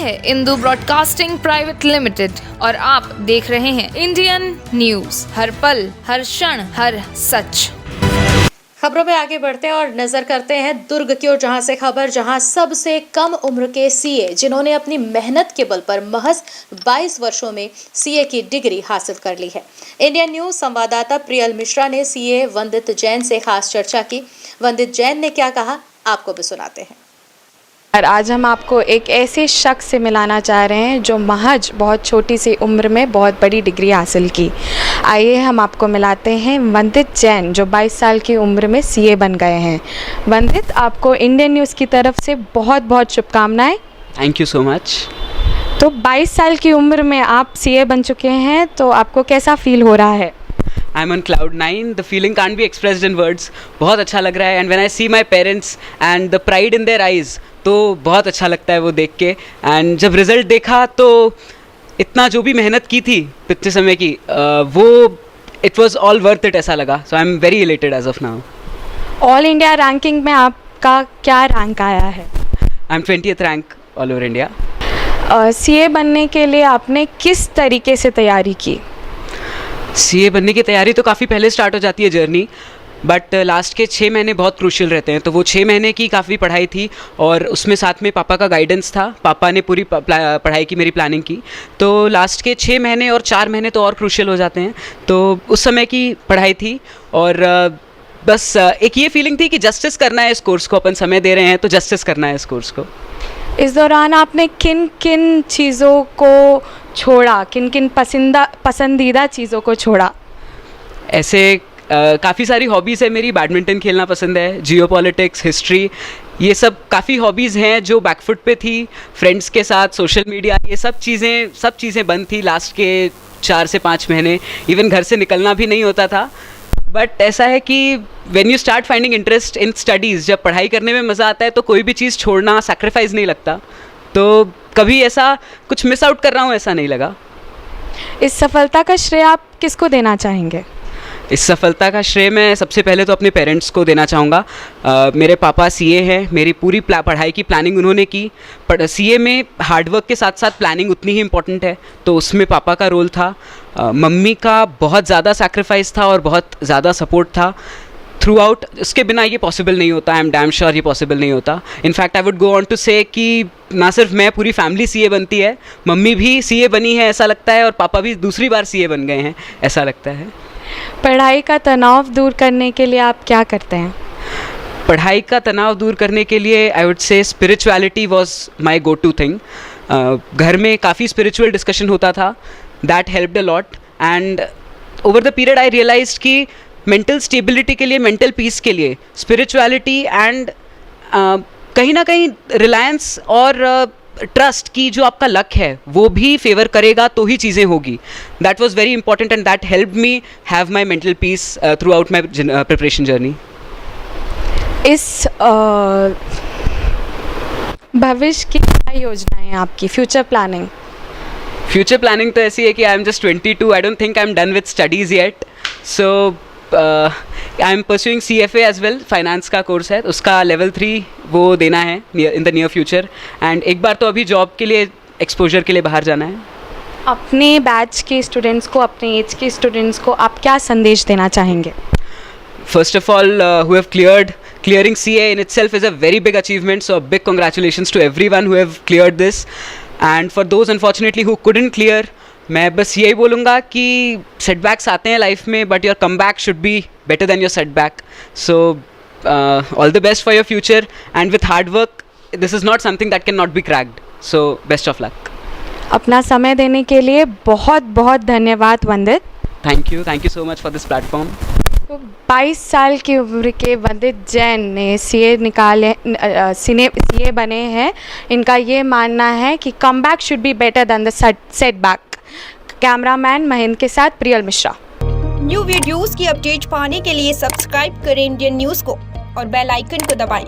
है Indu broadcasting private limited और आप देख रहे हैं इंडियन न्यूज, हर पल, हर क्षण, हर सच। खबरों में आगे बढ़ते हैं और नजर करते हैं दुर्ग की ओर, जहां से खबर, जहां सबसे कम उम्र के सीए जिन्होंने अपनी मेहनत के बल पर महज 22 वर्षों में सीए की डिग्री हासिल कर ली है। इंडियन न्यूज संवाददाता प्रियल मिश्रा ने सीए वंदित जैन से खास चर्चा की। वंदित जैन ने क्या कहा, आपको भी सुनाते हैं। और आज हम आपको एक ऐसे शख्स से मिलाना चाह रहे हैं जो महज बहुत छोटी सी उम्र में बहुत बड़ी डिग्री हासिल की। आइए हम आपको मिलाते हैं वंदित जैन, जो 22 साल की उम्र में सीए बन गए हैं। वंदित, आपको इंडियन न्यूज़ की तरफ से बहुत बहुत शुभकामनाएं। Thank you so much. तो 22 साल की उम्र में आप सीए बन चुके हैं, तो आपको कैसा फील हो रहा है? I'm on cloud 9. The feeling can't be expressed in words. बहुत अच्छा लग रहा है and when I see my parents and the pride in their eyes, तो बहुत अच्छा लगता है वो देख के। and जब रिज़ल्ट देखा तो इतना जो भी मेहनत की थी पिछले समय की, वो it was all worth it ऐसा लगा। So I'm very elated as of now. All India ranking में आपका क्या रैंक आया है? I'm 20th rank all over India. CA बनने के लिए आपने किस तरीके से तैयारी की? सीए बनने की तैयारी तो काफ़ी पहले स्टार्ट हो जाती है जर्नी, बट लास्ट के 6 महीने बहुत क्रूशियल रहते हैं। तो वो 6 महीने की काफ़ी पढ़ाई थी और उसमें साथ में पापा का गाइडेंस था। पापा ने पूरी पढ़ाई की, मेरी प्लानिंग की। तो लास्ट के 6 महीने और 4 महीने तो और क्रूशियल हो जाते हैं। तो उस समय की पढ़ाई थी और बस एक ये फीलिंग थी कि जस्टिस करना है इस कोर्स को, अपन समय दे रहे हैं तो जस्टिस करना है इस कोर्स को। इस दौरान आपने किन किन चीज़ों को छोड़ा, किन किन पसंदीदा चीज़ों को छोड़ा? ऐसे काफ़ी सारी हॉबीज़ है मेरी। बैडमिंटन खेलना पसंद है, जियोपॉलिटिक्स, हिस्ट्री, ये सब काफ़ी हॉबीज़ हैं जो बैकफुट पे थी। फ्रेंड्स के साथ सोशल मीडिया, ये सब चीज़ें बंद थी लास्ट के 4 से 5 महीने। इवन घर से निकलना भी नहीं होता था। बट ऐसा है कि when you start finding interest in studies, जब पढ़ाई करने में मज़ा आता है तो कोई भी चीज़ छोड़ना, सैक्रिफाइस नहीं लगता। तो कभी ऐसा कुछ मिस आउट कर रहा हूँ ऐसा नहीं लगा। इस सफलता का श्रेय आप किसको देना चाहेंगे? इस सफलता का श्रेय मैं सबसे पहले तो अपने पेरेंट्स को देना चाहूँगा। मेरे पापा सीए हैं, मेरी पूरी पढ़ाई की प्लानिंग उन्होंने की। सीए में हार्डवर्क के साथ साथ प्लानिंग उतनी ही इम्पॉर्टेंट है, तो उसमें पापा का रोल था। मम्मी का बहुत ज़्यादा सैक्रिफाइस था और बहुत ज़्यादा सपोर्ट था थ्रू आउट। उसके बिना ये पॉसिबल नहीं होता। आई एम डैम श्योर ये पॉसिबल नहीं होता। In fact I would go on to say कि ना सिर्फ मैं, पूरी फैमिली सीए बनती है। मम्मी भी सीए बनी है ऐसा लगता है और पापा भी दूसरी बार सीए बन गए हैं ऐसा लगता है। पढ़ाई का तनाव दूर करने के लिए आप क्या करते हैं? पढ़ाई का तनाव दूर करने के लिए I would say spirituality was my go to thing. घर में काफ़ी स्पिरिचुअल डिस्कशन होता था, that helped a lot. And over the period I realised कि मेंटल स्टेबिलिटी के लिए, मेंटल पीस के लिए स्पिरिचुअलिटी एंड कहीं ना कहीं रिलायंस और ट्रस्ट की जो आपका लक है वो भी फेवर करेगा तो ही चीज़ें होगी। That was very important and that help me have my mental peace through out my preparation journey. इस भविष्य की क्या योजनाएं हैं आपकी, फ्यूचर प्लानिंग? फ्यूचर प्लानिंग तो ऐसी है कि I am just 22। I don't think I am done with studies yet. So I am pursuing CFA as well. Finance का कोर्स है, उसका लेवल 3 वो देना है in the near future. And एक बार तो अभी जॉब के लिए, एक्सपोजर के लिए बाहर जाना है। अपने बैच के स्टूडेंट्स को, अपने एज के स्टूडेंट्स को आप क्या संदेश देना चाहेंगे? First of all, who have clearing CA in itself is a very big achievement, so a big congratulations to everyone who have cleared this. And for those unfortunately who couldn't clear, मैं बस यही बोलूँगा कि setbacks आते हैं life में, but your comeback should be better than your setback. So all the best for your future, and with hard work, this is not something that cannot be cracked. So best of luck. अपना समय देने के लिए बहुत बहुत धन्यवाद वंदित। Thank you so much for this platform. तो 22 साल की उम्र के वंदित जैन ने सीए बने हैं। इनका ये मानना है कि comeback should be better than the setback. Cameraman Mahendra के साथ प्रियल मिश्रा। न्यू वीडियोस की अपडेट पाने के लिए सब्सक्राइब करें इंडियन न्यूज़ को और बेल आइकन को दबाएं।